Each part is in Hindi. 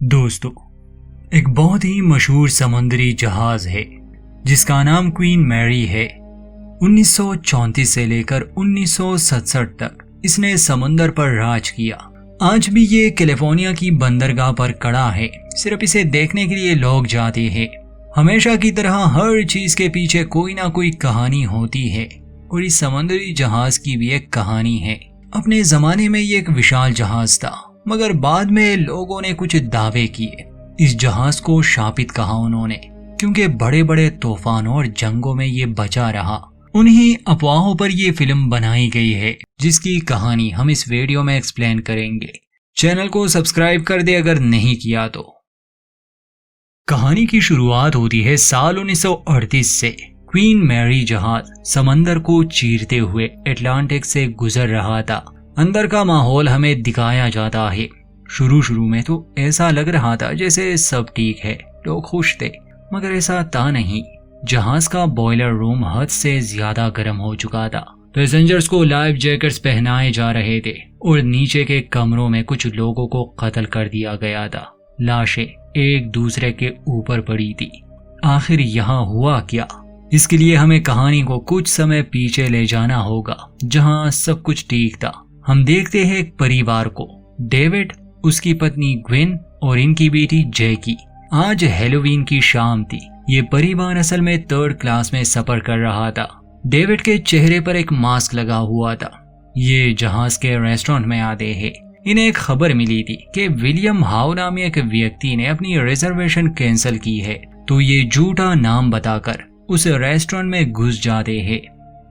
दोस्तों, एक बहुत ही मशहूर समुद्री जहाज है जिसका नाम क्वीन मैरी है। 1934 से लेकर 1967 तक इसने समुंदर पर राज किया। आज भी ये कैलिफोर्निया की बंदरगाह पर खड़ा है। सिर्फ इसे देखने के लिए लोग जाते हैं। हमेशा की तरह हर चीज के पीछे कोई ना कोई कहानी होती है और इस समुद्री जहाज की भी एक कहानी है। अपने जमाने में ये एक विशाल जहाज था, मगर बाद में लोगों ने कुछ दावे किए। इस जहाज को शापित कहा उन्होंने, क्योंकि बड़े बड़े तूफानों और जंगों में ये बचा रहा। उन्हीं अफवाहों पर ये फिल्म बनाई गई है, जिसकी कहानी हम इस वीडियो में एक्सप्लेन करेंगे। चैनल को सब्सक्राइब कर दे अगर नहीं किया तो। कहानी की शुरुआत होती है साल 1938 से। क्वीन मैरी जहाज समंदर को चीरते हुए अटलांटिक से गुजर रहा था। अंदर का माहौल हमें दिखाया जाता है। शुरू में तो ऐसा लग रहा था जैसे सब ठीक है, लोग खुश थे, मगर ऐसा था नहीं। जहाज का बॉयलर रूम हद से ज्यादा गर्म हो चुका था। पैसेंजर्स को लाइफ जैकेट्स पहनाए जा रहे थे और नीचे के कमरों में कुछ लोगों को कत्ल कर दिया गया था। लाशें एक दूसरे के ऊपर पड़ी थी। आखिर यहाँ हुआ क्या? इसके लिए हमें कहानी को कुछ समय पीछे ले जाना होगा, जहाँ सब कुछ ठीक था। हम देखते हैं एक परिवार को, डेविड, उसकी पत्नी ग्वेन और इनकी बेटी जैकी। आज हैलोवीन की शाम थी। ये परिवार असल में 3rd क्लास में सफर कर रहा था। डेविड के चेहरे पर एक मास्क लगा हुआ था। ये जहाज के रेस्टोरेंट में आते हैं। इन्हें एक खबर मिली थी कि विलियम हाउ नामी एक व्यक्ति ने अपनी रिजर्वेशन कैंसिल की है, तो ये झूठा नाम बताकर उस रेस्टोरेंट में घुस जाते हैं।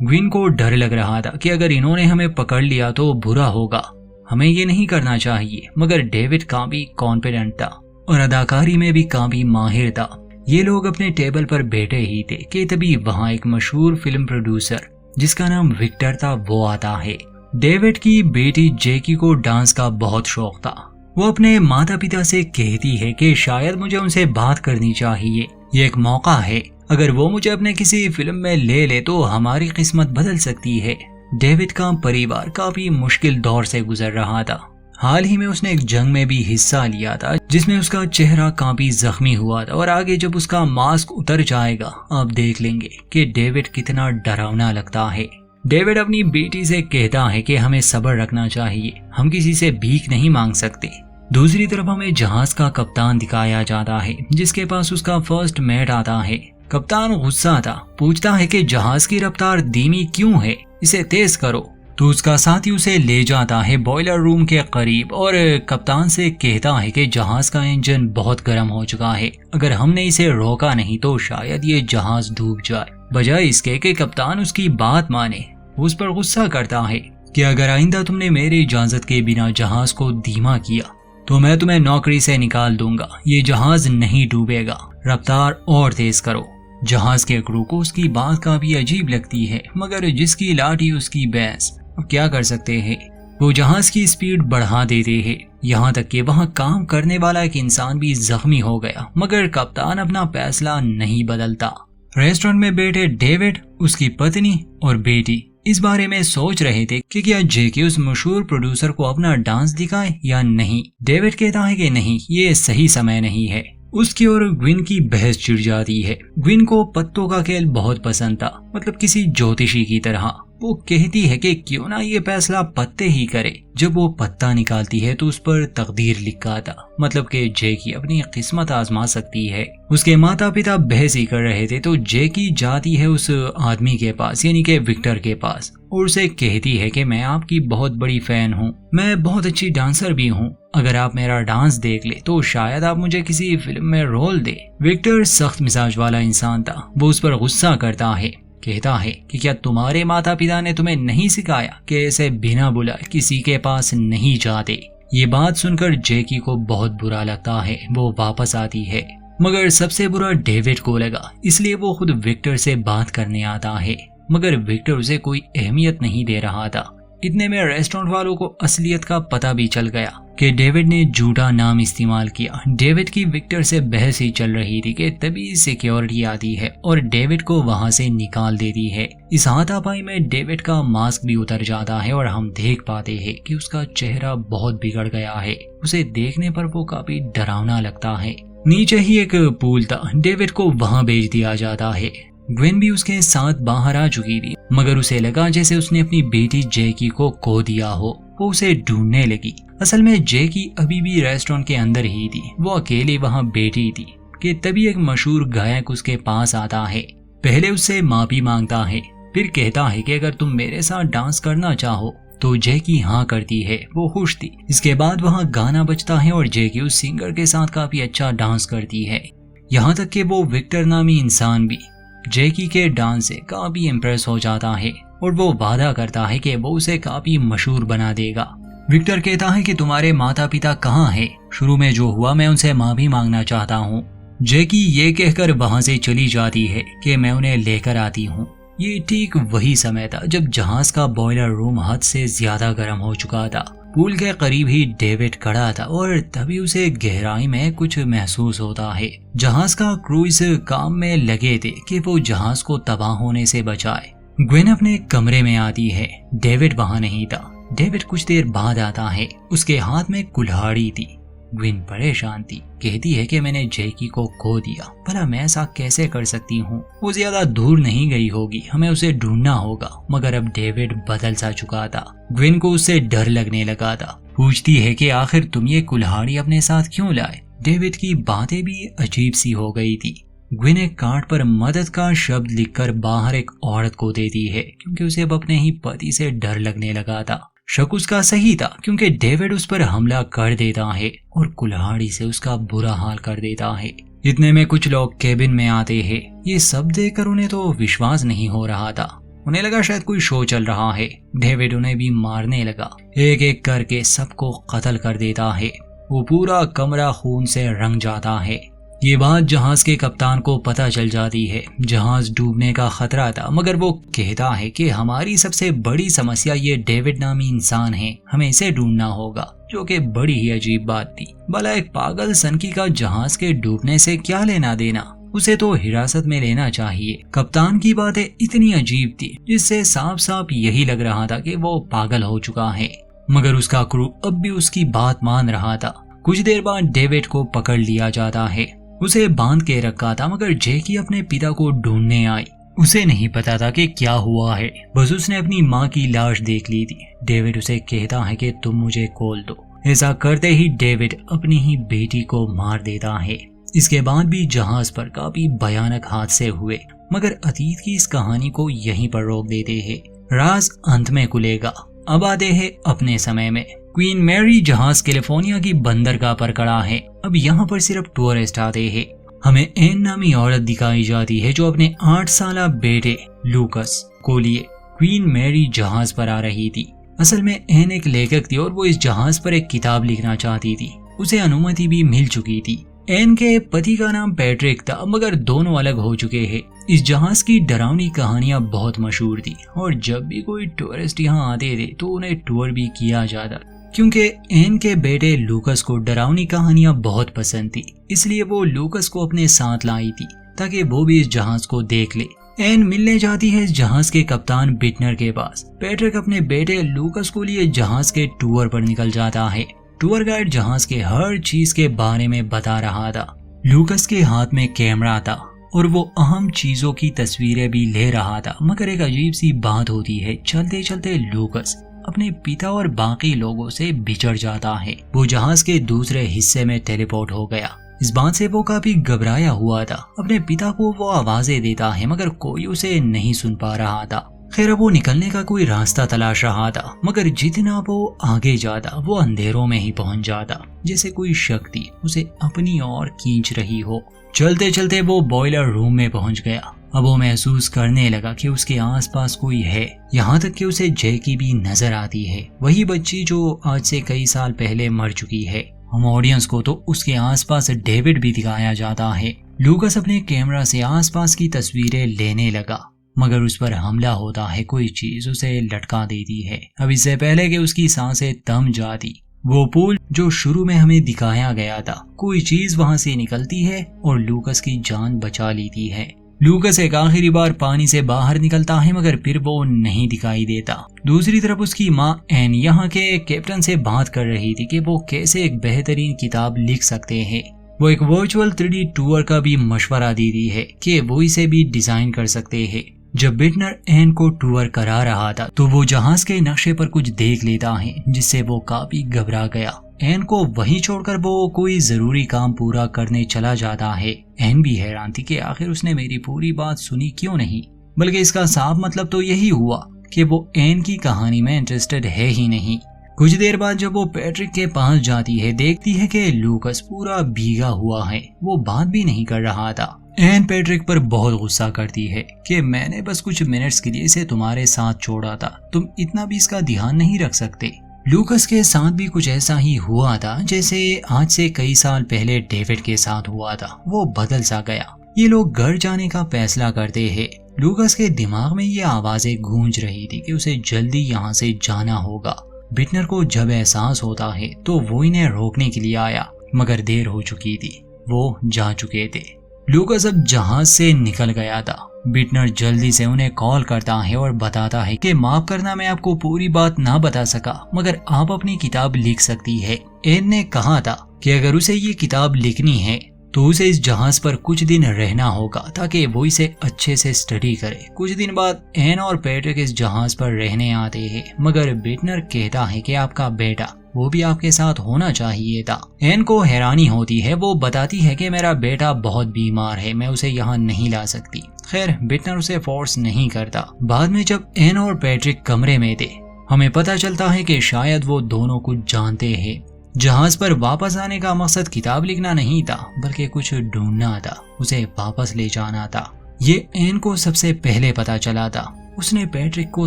ग्वीन को डर लग रहा था कि अगर इन्होंने हमें पकड़ लिया तो बुरा होगा, हमें ये नहीं करना चाहिए। मगर डेविड काफी कॉन्फिडेंट था और अदाकारी में भी काफी माहिर था। ये लोग अपने टेबल पर बैठे ही थे कि तभी वहाँ एक मशहूर फिल्म प्रोड्यूसर जिसका नाम विक्टर था वो आता है। डेविड की बेटी जैकी को डांस का बहुत शौक था। वो अपने माता पिता से कहती है कि शायद मुझे उनसे बात करनी चाहिए, ये एक मौका है। अगर वो मुझे अपने किसी फिल्म में ले ले तो हमारी किस्मत बदल सकती है। डेविड का परिवार काफी मुश्किल दौर से गुजर रहा था। हाल ही में उसने एक जंग में भी हिस्सा लिया था, जिसमें उसका चेहरा काफी जख्मी हुआ था। और आगे जब उसका मास्क उतर जाएगा, आप देख लेंगे कि डेविड कितना डरावना लगता है। डेविड अपनी बेटी से कहता है कि हमें सब्र रखना चाहिए, हम किसी से भीख नहीं मांग सकते। दूसरी तरफ हमें जहाज का कप्तान दिखाया जाता है, जिसके पास उसका फर्स्ट मेट आता है। कप्तान गुस्सा था, पूछता है कि जहाज की रफ्तार धीमी क्यों है, इसे तेज करो। तो उसका साथी उसे ले जाता है बॉयलर रूम के करीब और कप्तान से कहता है कि जहाज का इंजन बहुत गर्म हो चुका है, अगर हमने इसे रोका नहीं तो शायद ये जहाज डूब जाए। बजाय इसके कि कप्तान उसकी बात माने, उस पर गुस्सा करता है कि अगर आइंदा तुमने मेरी इजाजत के बिना जहाज को धीमा किया तो मैं तुम्हें नौकरी से निकाल दूंगा। ये जहाज नहीं डूबेगा, रफ्तार और तेज करो। जहाज के क्रू को उसकी बात काफी अजीब लगती है, मगर जिसकी लाठी उसकी भैंस। अब क्या कर सकते हैं? वो जहाज की स्पीड बढ़ा देते हैं, यहाँ तक कि वहाँ काम करने वाला एक इंसान भी जख्मी हो गया। मगर कप्तान अपना फैसला नहीं बदलता। रेस्टोरेंट में बैठे डेविड, उसकी पत्नी और बेटी इस बारे में सोच रहे थे कि क्या जैकी उस मशहूर प्रोड्यूसर को अपना डांस दिखाए या नहीं। डेविड कहता है कि नहीं, ये सही समय नहीं है। उसकी और ग्विन की बहस छिड़ जाती है। ग्विन को पत्तों का खेल बहुत पसंद था, मतलब किसी ज्योतिषी की तरह। वो कहती है कि क्यों ना ये फैसला पत्ते ही करे। जब वो पत्ता निकालती है तो उस पर तकदीर लिखा था, मतलब कि जैकी अपनी किस्मत आजमा सकती है। उसके माता पिता बहस ही कर रहे थे तो जैकी जाती है उस आदमी के पास, यानी कि विक्टर के पास, और उसे कहती है कि मैं आपकी बहुत बड़ी फैन हूँ, मैं बहुत अच्छी डांसर भी हूँ, अगर आप मेरा डांस देख ले तो शायद आप मुझे किसी फिल्म में रोल दे। विक्टर सख्त मिजाज वाला इंसान था। वो उस पर गुस्सा करता है, कहता है कि क्या तुम्हारे माता पिता ने तुम्हें नहीं सिखाया कि ऐसे बिना बुलाए किसी के पास नहीं जाते। ये बात सुनकर जैकी को बहुत बुरा लगता है। वो वापस आती है, मगर सबसे बुरा डेविड को लगा, इसलिए वो खुद विक्टर से बात करने आता है। मगर विक्टर उसे कोई अहमियत नहीं दे रहा था। इतने में रेस्टोरेंट वालों को असलियत का पता भी चल गया कि डेविड ने झूठा नाम इस्तेमाल किया। डेविड की विक्टर से बहस ही चल रही थी कि तभी सिक्योरिटी आती है और डेविड को वहां से निकाल देती है। इस हाथापाई में डेविड का मास्क भी उतर जाता है और हम देख पाते हैं कि उसका चेहरा बहुत बिगड़ गया है। उसे देखने पर वो काफी डरावना लगता है। नीचे ही एक पूल था, डेविड को वहां भेज दिया जाता है। ग्वेन भी उसके साथ बाहर आ चुकी थी, मगर उसे लगा जैसे उसने अपनी बेटी जैकी को खो दिया हो। वो उसे ढूंढने लगी। असल में जैकी अभी भी रेस्टोरेंट के अंदर ही थी, वो अकेली वहां बैठी थी कि तभी एक मशहूर गायक उसके पास आता है। पहले उससे माफी मांगता है, फिर कहता है कि अगर तुम मेरे साथ डांस करना चाहो तो जैकी हाँ करती है। वो खुश थी। इसके बाद वहाँ गाना बजता है और जैकी उस सिंगर के साथ काफी अच्छा डांस करती है। यहाँ तक कि वो विक्टर नामी इंसान भी जैकी के डांस से काफी इम्प्रेस हो जाता है और वो वादा करता है कि वो उसे काफी मशहूर बना देगा। विक्टर कहता है कि तुम्हारे माता पिता कहाँ हैं? शुरू में जो हुआ मैं उनसे माफी मांगना चाहता हूँ। जैकी ये कहकर वहाँ से चली जाती है कि मैं उन्हें लेकर आती हूँ। ये ठीक वही समय था जब जहाज का बॉयलर रूम हद से ज्यादा गर्म हो चुका था। पूल के करीब ही डेविड खड़ा था और तभी उसे गहराई में कुछ महसूस होता है। जहाज का क्रू इस काम में लगे थे कि वो जहाज को तबाह होने से बचाए। ग्वेन अपने कमरे में आती है। डेविड वहां नहीं था। डेविड कुछ देर बाद आता है। उसके हाथ में कुल्हाड़ी थी। ग्वेन परेशान थी। कहती है कि मैंने जैकी को खो दिया। भला मैं ऐसा कैसे कर सकती हूँ? वो ज्यादा दूर नहीं गई होगी, हमें उसे ढूंढना होगा। मगर अब डेविड बदल सा चुका था। ग्वेन को उससे डर लगने लगा था। पूछती है कि आखिर तुम ये कुल्हाड़ी अपने साथ क्यों लाए? डेविड की बातें भी अजीब सी हो गई थी। ग्वेन एक कार्ड पर मदद का शब्द लिखकर बाहर एक औरत को देती है, क्योंकि उसे अब अपने ही पति से डर लगने लगा था। शक उसका सही था, क्योंकि डेविड उस पर हमला कर देता है और कुल्हाड़ी से उसका बुरा हाल कर देता है। इतने में कुछ लोग केबिन में आते हैं। ये सब देखकर उन्हें तो विश्वास नहीं हो रहा था। उन्हें लगा शायद कोई शो चल रहा है। डेविड उन्हें भी मारने लगा। एक एक करके सबको कत्ल कर देता है। वो पूरा कमरा खून से रंग जाता है। ये बात जहाज के कप्तान को पता चल जाती है। जहाज डूबने का खतरा था, मगर वो कहता है कि हमारी सबसे बड़ी समस्या ये डेविड नामी इंसान है, हमें इसे ढूंढना होगा। जो कि बड़ी ही अजीब बात थी। भला एक पागल सनकी का जहाज के डूबने से क्या लेना देना? उसे तो हिरासत में लेना चाहिए। कप्तान की बातें इतनी अजीब थी जिससे साफ साफ यही लग रहा था कि वो पागल हो चुका है। मगर उसका क्रू अब भी उसकी बात मान रहा था। कुछ देर बाद डेविड को पकड़ लिया जाता है। उसे बांध के रखा था, मगर जैकी अपने पिता को ढूंढने आई। उसे नहीं पता था कि क्या हुआ है, बस उसने अपनी माँ की लाश देख ली थी। डेविड उसे कहता है कि तुम मुझे खोल दो। ऐसा करते ही डेविड अपनी ही बेटी को मार देता है। इसके बाद भी जहाज पर काफी भयानक हादसे हुए, मगर अतीत की इस कहानी को यहीं पर रोक देते हैं। राज अंत में खुलेगा। अब आते हैं अपने समय में। क्वीन मैरी जहाज कैलिफोर्निया की बंदरगाह पर खड़ा है। अब यहाँ पर सिर्फ टूरिस्ट आते हैं। हमें एन नामी औरत दिखाई जाती है जो अपने 8 साला बेटे लूकस को लिए क्वीन मैरी जहाज पर आ रही थी। असल में एन एक लेखक थी और वो इस जहाज पर एक किताब लिखना चाहती थी। उसे अनुमति भी मिल चुकी थी। एन के पति का नाम पैट्रिक था, मगर दोनों अलग हो चुके हैं। इस जहाज की डरावनी कहानियां बहुत मशहूर थी और जब भी कोई टूरिस्ट यहाँ आते थे तो उन्हें टूर भी किया जाता, क्योंकि एन के बेटे लूकस को डरावनी कहानियां बहुत पसंद थी। इसलिए वो लूकस को अपने साथ लाई थी ताकि वो भी इस जहाज को देख ले। एन मिलने जाती है इस जहाज के कप्तान बिटनर के पास। पैट्रिक अपने बेटे लूकस को लिए जहाज के टूर पर निकल जाता है। टूर गाइड जहाज के हर चीज के बारे में बता रहा था। लूकस के हाथ में कैमरा था और वो अहम चीजों की तस्वीरें भी ले रहा था। मगर एक अजीब सी बात होती है, चलते चलते लूकस अपने पिता और बाकी लोगों से बिछड़ जाता है। वो जहाज के दूसरे हिस्से में टेलीपोर्ट हो गया। इस बात से वो काफी घबराया हुआ था। अपने पिता को वो आवाजें देता है, मगर कोई उसे नहीं सुन पा रहा था। खैर वो निकलने का कोई रास्ता तलाश रहा था, मगर जितना वो आगे जाता वो अंधेरों में ही पहुंच जाता, जैसे कोई शक्ति उसे अपनी ओर खींच रही हो। चलते चलते वो बॉयलर रूम में पहुंच गया। अब वो महसूस करने लगा कि उसके आसपास कोई है। यहाँ तक कि उसे जैकी भी नजर आती है, वही बच्ची जो आज से कई साल पहले मर चुकी है। हम ऑडियंस को तो उसके आसपास डेविड भी दिखाया जाता है। लूकस अपने कैमरा से आसपास की तस्वीरें लेने लगा। मगर उस पर हमला होता है, कोई चीज उसे लटका देती है। अब इससे पहले कि उसकी सांसें थम जाती, वो पुल जो शुरू में हमें दिखाया गया था, कोई चीज वहां से निकलती है और लूकस की जान बचा लेती है। लूकस एक आखिरी बार पानी से बाहर निकलता है, मगर फिर वो नहीं दिखाई देता। दूसरी तरफ उसकी माँ एन यहाँ के कैप्टन से बात कर रही थी कि वो कैसे एक बेहतरीन किताब लिख सकते हैं। वो एक वर्चुअल 3D टूर का भी मशवरा दे रही है कि वो इसे भी डिजाइन कर सकते हैं। जब बिटनर एन को टूर करा रहा था तो वो जहाज के नक्शे पर कुछ देख लेता है, जिससे वो काफी घबरा गया। एन को वहीं छोड़कर वो कोई जरूरी काम पूरा करने चला जाता है। एन भी हैरान थी कि आखिर उसने मेरी पूरी बात सुनी क्यों नहीं, बल्कि इसका साफ मतलब तो यही हुआ कि वो एन की कहानी में इंटरेस्टेड है ही नहीं। कुछ देर बाद जब वो पैट्रिक के पास जाती है, देखती है कि लूकस पूरा भीगा हुआ है, वो बात भी नहीं कर रहा था। एन पैट्रिक पर बहुत गुस्सा करती है कि मैंने बस कुछ मिनट्स के लिए इसे तुम्हारे साथ छोड़ा था, तुम इतना भी इसका ध्यान नहीं रख सकते। लूकस के साथ भी कुछ ऐसा ही हुआ था जैसे आज से कई साल पहले डेविड के साथ हुआ था। वो बदल सा गया। ये लोग घर जाने का फैसला करते हैं। लूकस के दिमाग में ये आवाजें गूंज रही थी कि उसे जल्दी यहाँ से जाना होगा। बिटनर को जब एहसास होता है तो वो इन्हें रोकने के लिए आया, मगर देर हो चुकी थी, वो जा चुके थे। लूकस अब जहाज से निकल गया था। बिटनर जल्दी से उन्हें कॉल करता है और बताता है कि माफ करना मैं आपको पूरी बात ना बता सका, मगर आप अपनी किताब लिख सकती है। एन ने कहा था कि अगर उसे ये किताब लिखनी है तो उसे इस जहाज पर कुछ दिन रहना होगा ताकि वो इसे अच्छे से स्टडी करे। कुछ दिन बाद एन और पैट्रिक इस जहाज पर रहने आते हैं, मगर बिटनर कहता है कि आपका बेटा वो भी आपके साथ होना चाहिए था। एन को हैरानी होती है। वो बताती है कि मेरा बेटा बहुत बीमार है, मैं उसे यहाँ नहीं ला सकती। खैर, बिटनर उसे फोर्स नहीं करता। बाद में जब एन और पैट्रिक कमरे में थे, हमें पता चलता है कि शायद वो दोनों कुछ जानते हैं। जहाज पर वापस आने का मकसद किताब लिखना नहीं था, बल्कि कुछ ढूंढना था, उसे वापस ले जाना था। ये एन को सबसे पहले पता चला था। उसने पैट्रिक को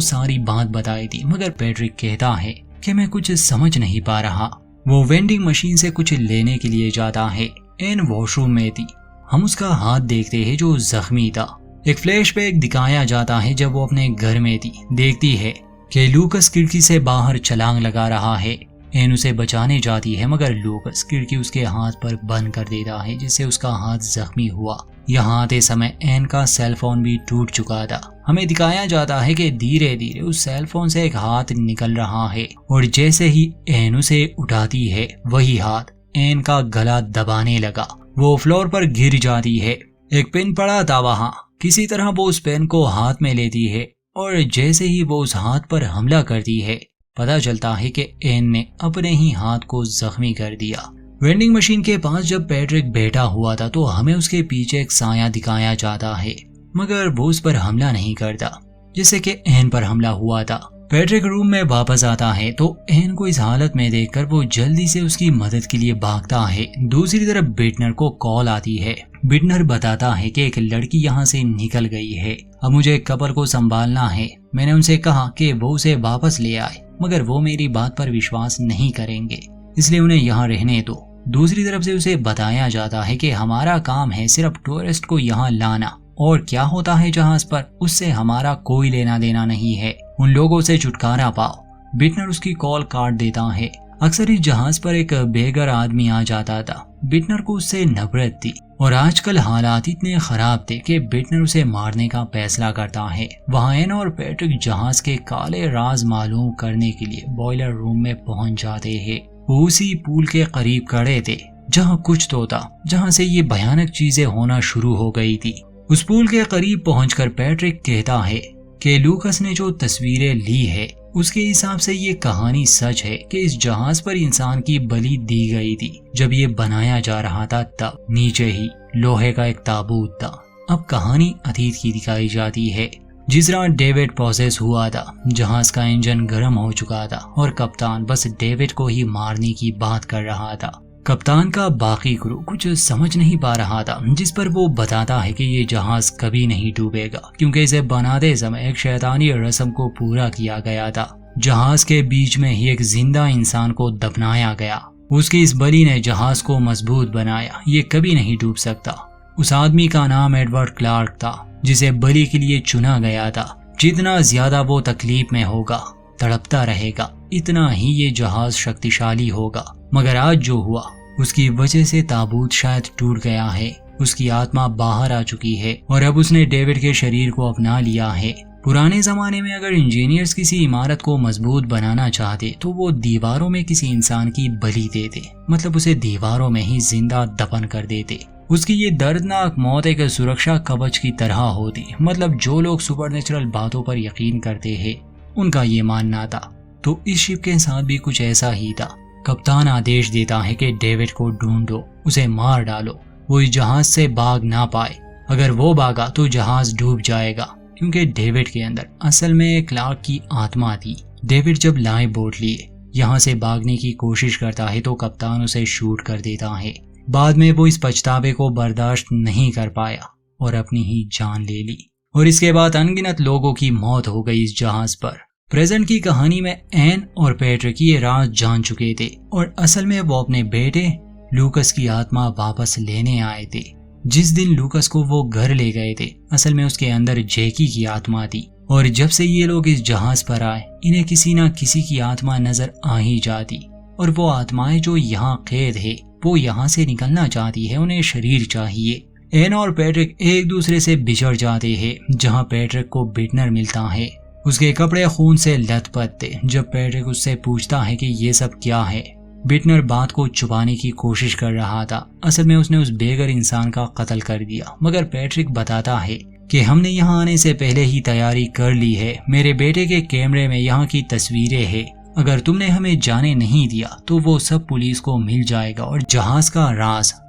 सारी बात बताई थी, मगर पैट्रिक कहता है कि मैं कुछ समझ नहीं पा रहा। वो वेंडिंग मशीन से कुछ लेने के लिए जाता है। एन वॉशरूम में थी। हम उसका हाथ देखते हैं जो जख्मी था। एक फ्लैशबैक दिखाया जाता है जब वो अपने घर में थी। देखती है कि लूकस खिड़की से बाहर छलांग लगा रहा है। एन उसे बचाने जाती है, मगर लूकस खिड़की उसके हाथ पर बंद कर देता है, जिससे उसका हाथ जख्मी हुआ। यहाँ आते समय एन का सेल फोन भी टूट चुका था। हमें दिखाया जाता है कि धीरे धीरे उस सेल फोन से एक हाथ निकल रहा है, और जैसे ही एन उसे उठाती है, वही हाथ एन का गला दबाने लगा। वो फ्लोर पर गिर जाती है। एक पेन पड़ा था वहाँ। किसी तरह वो उस पेन को हाथ में लेती है, और जैसे ही वो उस हाथ पर हमला करती है, पता चलता है कि एन ने अपने ही हाथ को जख्मी कर दिया। वेंडिंग मशीन के पास जब पैट्रिक बैठा हुआ था तो हमें उसके पीछे एक साया दिखाया जाता है, मगर वो उस पर हमला नहीं करता, जिससे कि एन पर हमला हुआ था। पैट्रिक रूम में वापस आता है तो एन को इस हालत में देखकर वो जल्दी से उसकी मदद के लिए भागता है। दूसरी तरफ बिटनर को कॉल आती है। बिटनर बताता है कि एक लड़की यहाँ से निकल गई है, अब मुझे कपल को संभालना है। मैंने उनसे कहा कि वो उसे वापस ले आए, मगर वो मेरी बात पर विश्वास नहीं करेंगे, इसलिए उन्हें यहाँ रहने दो। दूसरी तरफ से उसे बताया जाता है कि हमारा काम है सिर्फ टूरिस्ट को यहाँ लाना, और क्या होता है जहाज पर उससे हमारा कोई लेना देना नहीं है। उन लोगों से छुटकारा पाओ। बिटनर उसकी कॉल काट देता है। अक्सर इस जहाज पर एक बेघर आदमी आ जाता था। बिटनर को उससे नफरत थी, और आजकल हालात इतने खराब थे कि बिटनर उसे मारने का फैसला करता है। वहाँ एन और पैट्रिक जहाज के काले राज मालूम करने के लिए बॉयलर रूम में पहुंच जाते हैं। वो उसी पुल के करीब खड़े थे जहाँ कुछ तो था, जहाँ से ये भयानक चीजें होना शुरू हो गई थी। उस पुल के करीब पहुंचकर पैट्रिक कहता है कि लूकस ने जो तस्वीरें ली है उसके हिसाब से ये कहानी सच है कि इस जहाज पर इंसान की बलि दी गई थी। जब ये बनाया जा रहा था तब नीचे ही लोहे का एक ताबूत था। अब कहानी अतीत की दिखाई जाती है। जिस रात डेविड प्रोसेस हुआ था, जहाज का इंजन गर्म हो चुका था और कप्तान बस डेविड को ही मारने की बात कर रहा था। कप्तान का बाकी क्रू कुछ समझ नहीं पा रहा था, जिस पर वो बताता है कि ये जहाज कभी नहीं डूबेगा, क्योंकि इसे बनाते समय एक शैतानी रस्म को पूरा किया गया था। जहाज के बीच में ही एक जिंदा इंसान को दफनाया गया। उसकी इस बलि ने जहाज को मजबूत बनाया। ये कभी नहीं डूब सकता। उस आदमी का नाम एडवर्ड क्लार्क था। जिसे बलि के लिए चुना गया था। जितना ज्यादा वो तकलीफ में होगा, तड़पता रहेगा, इतना ही ये जहाज शक्तिशाली होगा। मगर आज जो हुआ उसकी वजह से ताबूत शायद टूट गया है। उसकी आत्मा बाहर आ चुकी है और अब उसने डेविड के शरीर को अपना लिया है। पुराने जमाने में अगर इंजीनियर्स किसी इमारत को मजबूत बनाना चाहते तो वो दीवारों में किसी इंसान की बलि देते, मतलब उसे दीवारों में ही जिंदा दफन कर देते। उसकी ये दर्दनाक मौत एक सुरक्षा कवच की तरह होती, मतलब जो लोग सुपरनेचुरल बातों पर यकीन करते हैं उनका ये मानना था। तो इस शिप के साथ भी कुछ ऐसा ही था। कप्तान आदेश देता है कि डेविड को ढूंढो, उसे मार डालो, वो इस जहाज से भाग ना पाए। अगर वो भागा तो जहाज डूब जाएगा, क्योंकि डेविड के अंदर असल में क्लार्क की आत्मा थी। डेविड जब लाइफ बोट लिए यहाँ से भागने की कोशिश करता है तो कप्तान उसे शूट कर देता है। बाद में वो इस पछतावे को बर्दाश्त नहीं कर पाया और अपनी ही जान ले ली। और इसके बाद अनगिनत लोगों की मौत हो गई इस जहाज पर। प्रेजेंट की कहानी में एन और पैट्रिक ये राज जान चुके थे और असल में वो अपने बेटे लूकस की आत्मा वापस लेने आए थे। जिस दिन लूकस को वो घर ले गए थे असल में उसके अंदर जैकी की आत्मा थी। और जब से ये लोग इस जहाज पर आए इन्हें किसी ना किसी की आत्मा नजर आ ही जाती। और वो आत्माएं जो यहाँ कैद है वो यहाँ से निकलना चाहती है, उन्हें शरीर चाहिए। एन और पैट्रिक एक दूसरे से बिछड़ जाते हैं। जहाँ पैट्रिक को बिटनर मिलता है, उसके कपड़े खून से लथपथ थे। जब पैट्रिक उससे पूछता है कि ये सब क्या है, बिटनर बात को छुपाने की कोशिश कर रहा था। असल में उसने उस बेघर इंसान का कत्ल कर दिया। मगर पैट्रिक बताता है कि हमने यहाँ आने से पहले ही तैयारी कर ली है। मेरे बेटे के कैमरे में यहाँ की तस्वीरें हैं। अगर तुमने हमें जाने नहीं दिया तो वो सब पुलिस को मिल जाएगा और जहाज का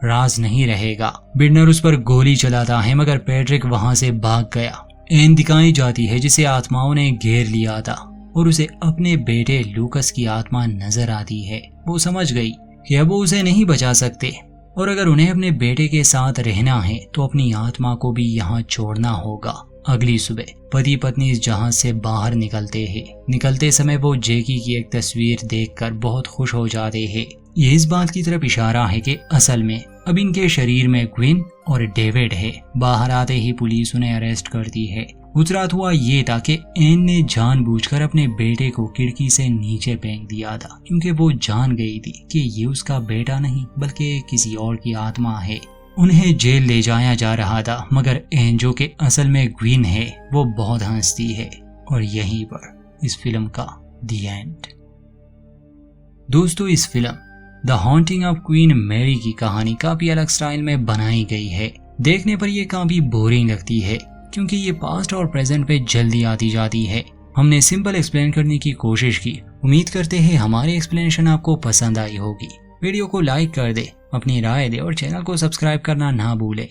राज नहीं रहेगा। बिटनर उस पर गोली चलाता है मगर पैट्रिक वहाँ से भाग गया। एन दिखाई जाती है जिसे आत्माओं ने घेर लिया था और उसे अपने बेटे लूकस की आत्मा नजर आती है। वो समझ गई कि अब वो उसे नहीं बचा सकते और अगर उन्हें अपने बेटे के साथ रहना है तो अपनी आत्मा को भी यहाँ छोड़ना होगा। अगली सुबह पति पत्नी इस जहाज से बाहर निकलते हैं। निकलते समय वो जैकी की एक तस्वीर देखकर बहुत खुश हो जाते हैं। ये इस बात की तरफ इशारा है कि असल में अब इनके शरीर में ग्विन और डेविड है। बाहर आते ही पुलिस उन्हें अरेस्ट करती है। गुजरात हुआ ये था कि एन ने जानबूझकर अपने बेटे को खिड़की से नीचे फेंक दिया था, क्योंकि वो जान गई थी कि ये उसका बेटा नहीं बल्कि किसी और की आत्मा है। उन्हें जेल ले जाया जा रहा था मगर एन जो कि असल में ग्विन है वो बहुत हंसती है। और यहीं पर इस फिल्म का दी एंड। दोस्तों, इस film the haunting of Queen Mary की कहानी काफी अलग स्टाइल में बनाई गई है। देखने पर यह काफी बोरिंग लगती है क्योंकि ये पास्ट और प्रेजेंट पे जल्दी आती जाती है। हमने सिंपल एक्सप्लेन करने की कोशिश की। उम्मीद करते हैं हमारी एक्सप्लेनेशन आपको पसंद आई होगी। वीडियो को लाइक कर दे, अपनी राय दे और चैनल को सब्सक्राइब करना ना भूले।